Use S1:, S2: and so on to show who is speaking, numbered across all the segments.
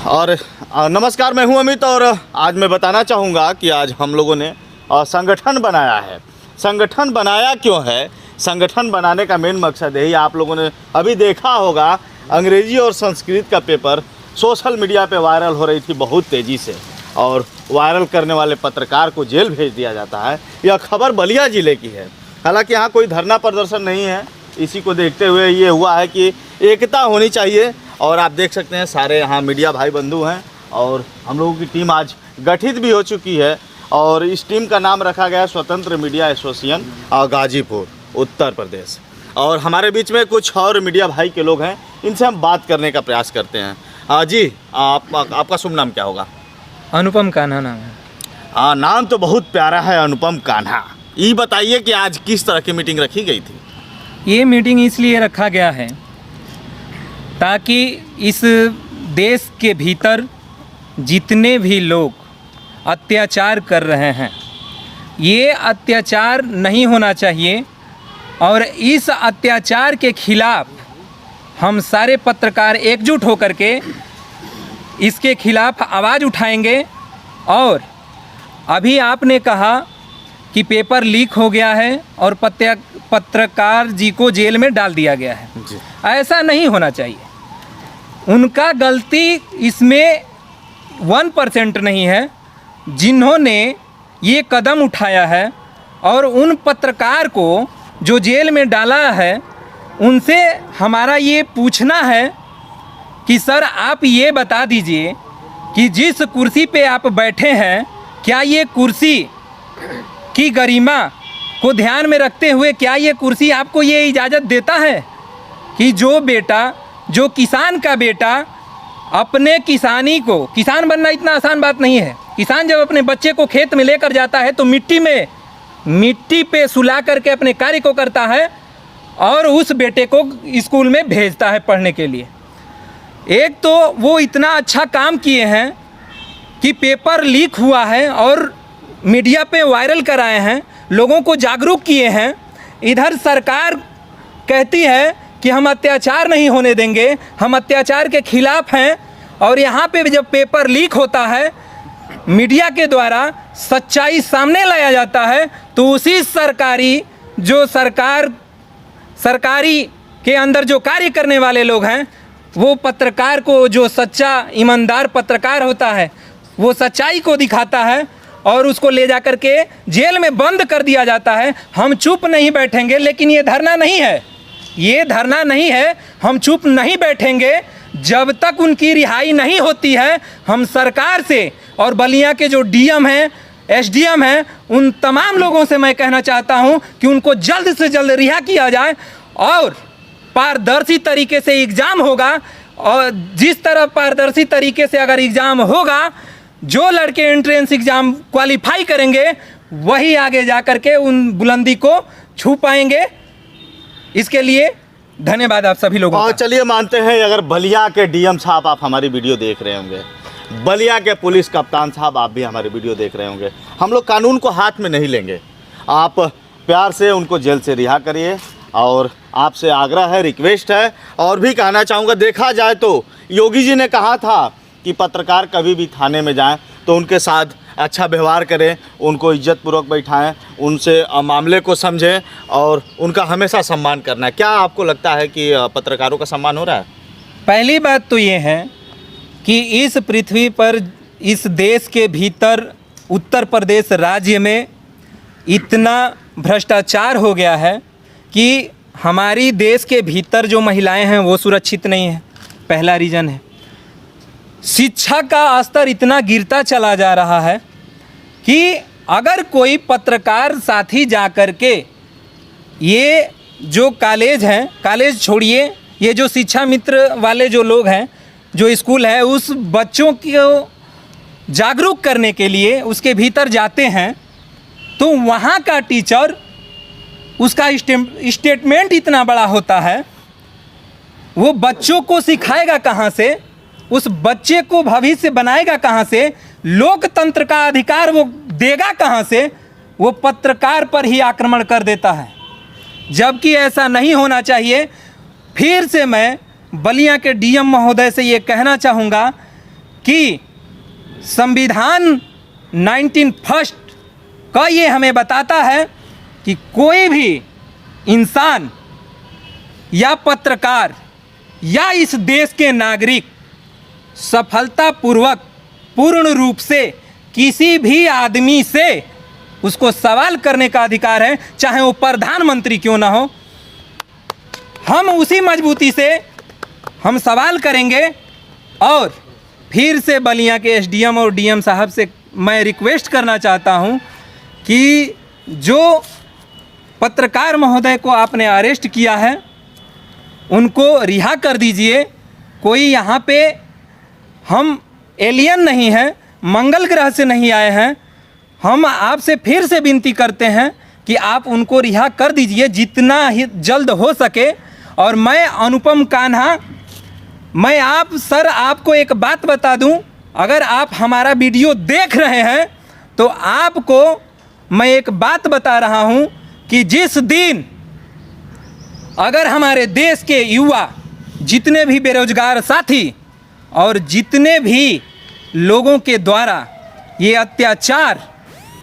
S1: और नमस्कार, मैं हूं अमित और आज मैं बताना चाहूँगा कि आज हम लोगों ने संगठन बनाया है। संगठन बनाया क्यों है? संगठन बनाने का मेन मकसद यही, आप लोगों ने अभी देखा होगा अंग्रेजी और संस्कृत का पेपर सोशल मीडिया पे वायरल हो रही थी बहुत तेज़ी से, और वायरल करने वाले पत्रकार को जेल भेज दिया जाता है। यह खबर बलिया ज़िले की है। हालांकि यहाँ कोई धरना प्रदर्शन नहीं है, इसी को देखते हुए ये हुआ है कि एकता होनी चाहिए। और आप देख सकते हैं सारे यहाँ मीडिया भाई बंधु हैं और हम लोगों की टीम आज गठित भी हो चुकी है और इस टीम का नाम रखा गया है स्वतंत्र मीडिया एसोसिएशन गाजीपुर उत्तर प्रदेश। और हमारे बीच में कुछ और मीडिया भाई के लोग हैं, इनसे हम बात करने का प्रयास करते हैं। जी, आपका शुभ नाम क्या होगा?
S2: अनुपम कान्हा नाम है।
S1: हाँ, नाम तो बहुत प्यारा है, अनुपम कान्हा। ये बताइए कि आज किस तरह की मीटिंग रखी गई थी?
S2: ये मीटिंग इसलिए रखा गया है ताकि इस देश के भीतर जितने भी लोग अत्याचार कर रहे हैं, ये अत्याचार नहीं होना चाहिए। और इस अत्याचार के खिलाफ हम सारे पत्रकार एकजुट होकर के इसके खिलाफ आवाज़ उठाएंगे। और अभी आपने कहा कि पेपर लीक हो गया है और पत्रकार जी को जेल में डाल दिया गया है जी। ऐसा नहीं होना चाहिए। उनका गलती इसमें 1% नहीं है जिन्होंने ये कदम उठाया है। और उन पत्रकार को जो जेल में डाला है, उनसे हमारा ये पूछना है कि सर आप ये बता दीजिए कि जिस कुर्सी पे आप बैठे हैं, क्या ये कुर्सी की गरिमा को ध्यान में रखते हुए क्या ये कुर्सी आपको ये इजाज़त देता है कि जो बेटा, जो किसान का बेटा अपने किसानी को, किसान बनना इतना आसान बात नहीं है। किसान जब अपने बच्चे को खेत में लेकर जाता है तो मिट्टी पे सुला करके अपने कार्य को करता है और उस बेटे को स्कूल में भेजता है पढ़ने के लिए। एक तो वो इतना अच्छा काम किए हैं कि पेपर लीक हुआ है और मीडिया पे वायरल कराए हैं, लोगों को जागरूक किए हैं। इधर सरकार कहती है कि हम अत्याचार नहीं होने देंगे, हम अत्याचार के खिलाफ हैं। और यहाँ पे जब पेपर लीक होता है, मीडिया के द्वारा सच्चाई सामने लाया जाता है, तो उसी सरकारी के अंदर जो कार्य करने वाले लोग हैं, वो पत्रकार को, जो सच्चा ईमानदार पत्रकार होता है, वो सच्चाई को दिखाता है और उसको ले जा कर के जेल में बंद कर दिया जाता है। हम चुप नहीं बैठेंगे, लेकिन ये धरना नहीं है, ये धरना नहीं है। हम चुप नहीं बैठेंगे जब तक उनकी रिहाई नहीं होती है। हम सरकार से और बलिया के जो डीएम हैं, एसडीएम हैं, उन तमाम लोगों से मैं कहना चाहता हूं कि उनको जल्द से जल्द रिहा किया जाए और पारदर्शी तरीके से एग्ज़ाम होगा। और जिस तरह पारदर्शी तरीके से अगर एग्ज़ाम होगा, जो लड़के एंट्रेंस एग्ज़ाम क्वालिफाई करेंगे वही आगे जा कर के उन बुलंदी को छू पाएंगे। इसके लिए धन्यवाद आप सभी लोगों का।
S1: चलिए मानते हैं अगर बलिया के डीएम साहब आप हमारी वीडियो देख रहे होंगे, बलिया के पुलिस कप्तान साहब आप भी हमारी वीडियो देख रहे होंगे, हम लोग कानून को हाथ में नहीं लेंगे। आप प्यार से उनको जेल से रिहा करिए और आपसे आग्रह है, रिक्वेस्ट है। और भी कहना चाहूँगा, देखा जाए तो योगी जी ने कहा था कि पत्रकार कभी भी थाने में जाएं तो उनके साथ अच्छा व्यवहार करें, उनको इज्जतपूर्वक बैठाएं, उनसे मामले को समझें और उनका हमेशा सम्मान करना है। क्या आपको लगता है कि पत्रकारों का सम्मान हो रहा है?
S2: पहली बात तो ये है कि इस पृथ्वी पर, इस देश के भीतर, उत्तर प्रदेश राज्य में इतना भ्रष्टाचार हो गया है कि हमारी देश के भीतर जो महिलाएं हैं वो सुरक्षित नहीं हैं। पहला रीज़न है। शिक्षा का स्तर इतना गिरता चला जा रहा है कि अगर कोई पत्रकार साथी जा कर के, ये जो कॉलेज हैं, कॉलेज छोड़िए, ये जो शिक्षा मित्र वाले जो लोग हैं, जो स्कूल है, उस बच्चों को जागरूक करने के लिए उसके भीतर जाते हैं, तो वहाँ का टीचर, उसका स्टेटमेंट इतना बड़ा होता है, वो बच्चों को सिखाएगा कहाँ से, उस बच्चे को भविष्य बनाएगा कहाँ से, लोकतंत्र का अधिकार वो देगा कहाँ से? वो पत्रकार पर ही आक्रमण कर देता है, जबकि ऐसा नहीं होना चाहिए। फिर से मैं बलिया के डीएम महोदय से ये कहना चाहूँगा कि संविधान 19 का ये हमें बताता है कि कोई भी इंसान या पत्रकार या इस देश के नागरिक सफलतापूर्वक पूर्ण रूप से किसी भी आदमी से उसको सवाल करने का अधिकार है, चाहे वो प्रधानमंत्री क्यों ना हो। हम उसी मजबूती से हम सवाल करेंगे। और फिर से बलिया के एसडीएम और डीएम साहब से मैं रिक्वेस्ट करना चाहता हूं कि जो पत्रकार महोदय को आपने अरेस्ट किया है उनको रिहा कर दीजिए। कोई यहाँ पे हम एलियन नहीं हैं, मंगल ग्रह से नहीं आए हैं। हम आपसे फिर से विनती करते हैं कि आप उनको रिहा कर दीजिए जितना ही जल्द हो सके। और मैं अनुपम कान्हा, मैं आपको एक बात बता दूं, अगर आप हमारा वीडियो देख रहे हैं तो आपको मैं एक बात बता रहा हूं कि जिस दिन अगर हमारे देश के युवा जितने भी बेरोजगार साथी और जितने भी लोगों के द्वारा ये अत्याचार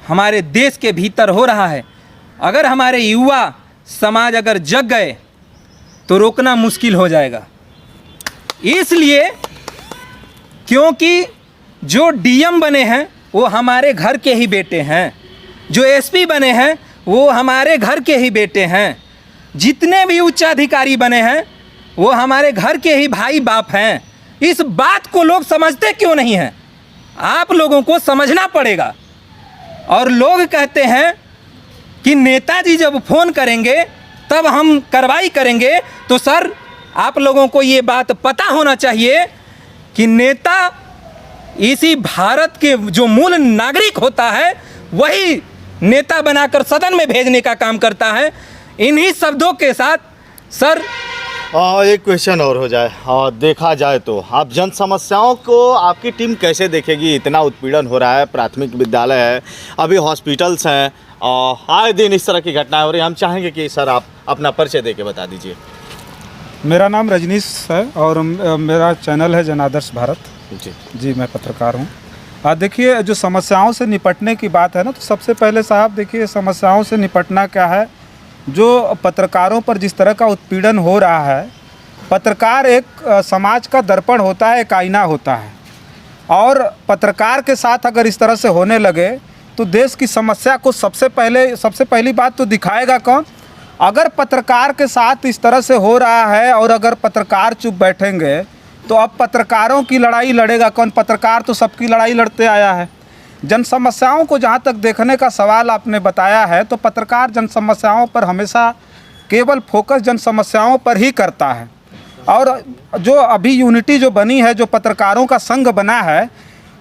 S2: हमारे देश के भीतर हो रहा है, अगर हमारे युवा समाज अगर जग गए तो रोकना मुश्किल हो जाएगा। इसलिए क्योंकि जो डीएम बने हैं वो हमारे घर के ही बेटे हैं, जो एसपी बने हैं वो हमारे घर के ही बेटे हैं, जितने भी उच्चाधिकारी बने हैं वो हमारे घर के ही भाई बाप हैं। इस बात को लोग समझते क्यों नहीं हैं? आप लोगों को समझना पड़ेगा। और लोग कहते हैं कि नेताजी जब फ़ोन करेंगे तब हम कार्रवाई करेंगे। तो सर, आप लोगों को ये बात पता होना चाहिए कि नेता इसी भारत के जो मूल नागरिक होता है वही नेता बनाकर सदन में भेजने का काम करता है। इन्हीं शब्दों के साथ सर
S1: एक क्वेश्चन और हो जाए। और देखा जाए तो आप जन समस्याओं को आपकी टीम कैसे देखेगी? इतना उत्पीड़न हो रहा है, प्राथमिक विद्यालय है, अभी हॉस्पिटल्स हैं, आए दिन इस तरह की घटनाएं हो रही हैं। हम चाहेंगे कि सर आप अपना परिचय दे के बता दीजिए।
S3: मेरा नाम रजनीश है और मेरा चैनल है जनादर्श भारत। जी, मैं पत्रकार हूँ। देखिए, जो समस्याओं से निपटने की बात है ना, तो सबसे पहले साहब देखिए, समस्याओं से निपटना क्या है। जो पत्रकारों पर जिस तरह का उत्पीड़न हो रहा है, पत्रकार एक समाज का दर्पण होता है, एक आईना होता है। और पत्रकार के साथ अगर इस तरह से होने लगे तो देश की समस्या को सबसे पहली बात तो दिखाएगा कौन? अगर पत्रकार के साथ इस तरह से हो रहा है और अगर पत्रकार चुप बैठेंगे तो अब पत्रकारों की लड़ाई लड़ेगा कौन? पत्रकार तो सबकी लड़ाई लड़ते आया है। जन समस्याओं को जहाँ तक देखने का सवाल आपने बताया है, तो पत्रकार जन समस्याओं पर हमेशा केवल फोकस जन समस्याओं पर ही करता है। और जो अभी यूनिटी जो बनी है, जो पत्रकारों का संघ बना है,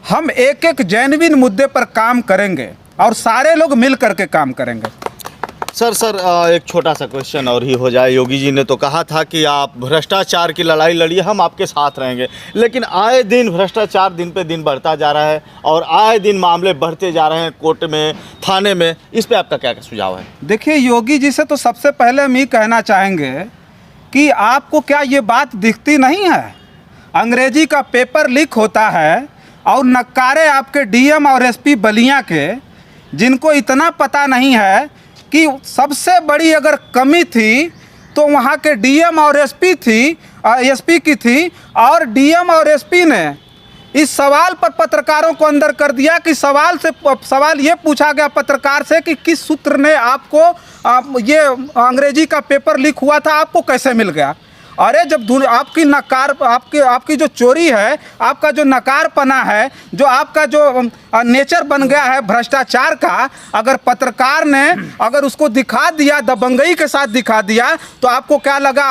S3: हम एक एक जेन्युइन मुद्दे पर काम करेंगे और सारे लोग मिल करके काम करेंगे।
S1: सर एक छोटा सा क्वेश्चन और ही हो जाए। योगी जी ने तो कहा था कि आप भ्रष्टाचार की लड़ाई लड़िए, हम आपके साथ रहेंगे, लेकिन आए दिन भ्रष्टाचार दिन पे दिन बढ़ता जा रहा है और आए दिन मामले बढ़ते जा रहे हैं कोर्ट में, थाने में। इस पे आपका क्या सुझाव है?
S3: देखिए, योगी जी से तो सबसे पहले हम ये कहना चाहेंगे कि आपको क्या ये बात दिखती नहीं है? अंग्रेजी का पेपर लीक होता है और नक्कारे आपके डीएम और एसपी बलिया के, जिनको इतना पता नहीं है कि सबसे बड़ी अगर कमी थी तो वहाँ के डीएम और एसपी की थी। और डीएम और एसपी ने इस सवाल पर पत्रकारों को अंदर कर दिया कि सवाल ये पूछा गया पत्रकार से कि किस सूत्र ने आपको ये अंग्रेजी का पेपर लीक हुआ था, आपको कैसे मिल गया? अरे जब आपकी जो चोरी है, आपका जो नकारपना है, जो आपका जो नेचर बन गया है भ्रष्टाचार का, अगर पत्रकार ने अगर उसको दिखा दिया, दबंगई के साथ दिखा दिया, तो आपको क्या लगा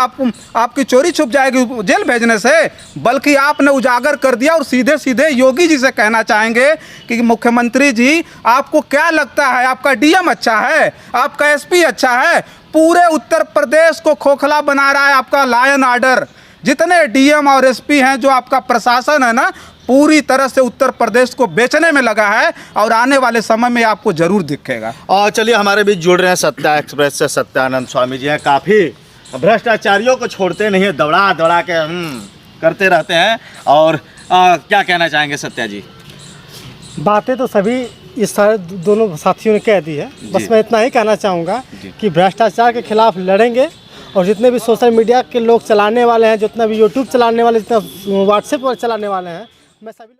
S3: आपकी चोरी छुप जाएगी जेल भेजने से? बल्कि आपने उजागर कर दिया। और सीधे सीधे योगी जी से कहना चाहेंगे कि मुख्यमंत्री जी, आपको क्या लगता है आपका डीएम अच्छा है, आपका एसपी अच्छा है? पूरे उत्तर प्रदेश को खोखला बना रहा है आपका लॉ एंड ऑर्डर। जितने डीएम और एसपी हैं, जो आपका प्रशासन है ना, पूरी तरह से उत्तर प्रदेश को बेचने में लगा है और आने वाले समय में आपको जरूर दिखेगा।
S1: और चलिए, हमारे बीच जुड़ रहे हैं सत्या एक्सप्रेस से सत्यानंद स्वामी जी हैं। काफ़ी भ्रष्टाचारियों को छोड़ते नहीं है, दौड़ा के करते रहते हैं। और क्या कहना चाहेंगे सत्या जी?
S4: बातें तो सभी इस सारे दोनों साथियों ने कह दी है।
S1: जी।
S4: बस मैं इतना ही कहना चाहूँगा
S1: जी।
S4: कि भ्रष्टाचार के खिलाफ लड़ेंगे और जितने भी सोशल मीडिया के लोग चलाने वाले हैं, जितना भी यूट्यूब चलाने वाले, जितना व्हाट्सएप पर चलाने वाले हैं, मैं सभी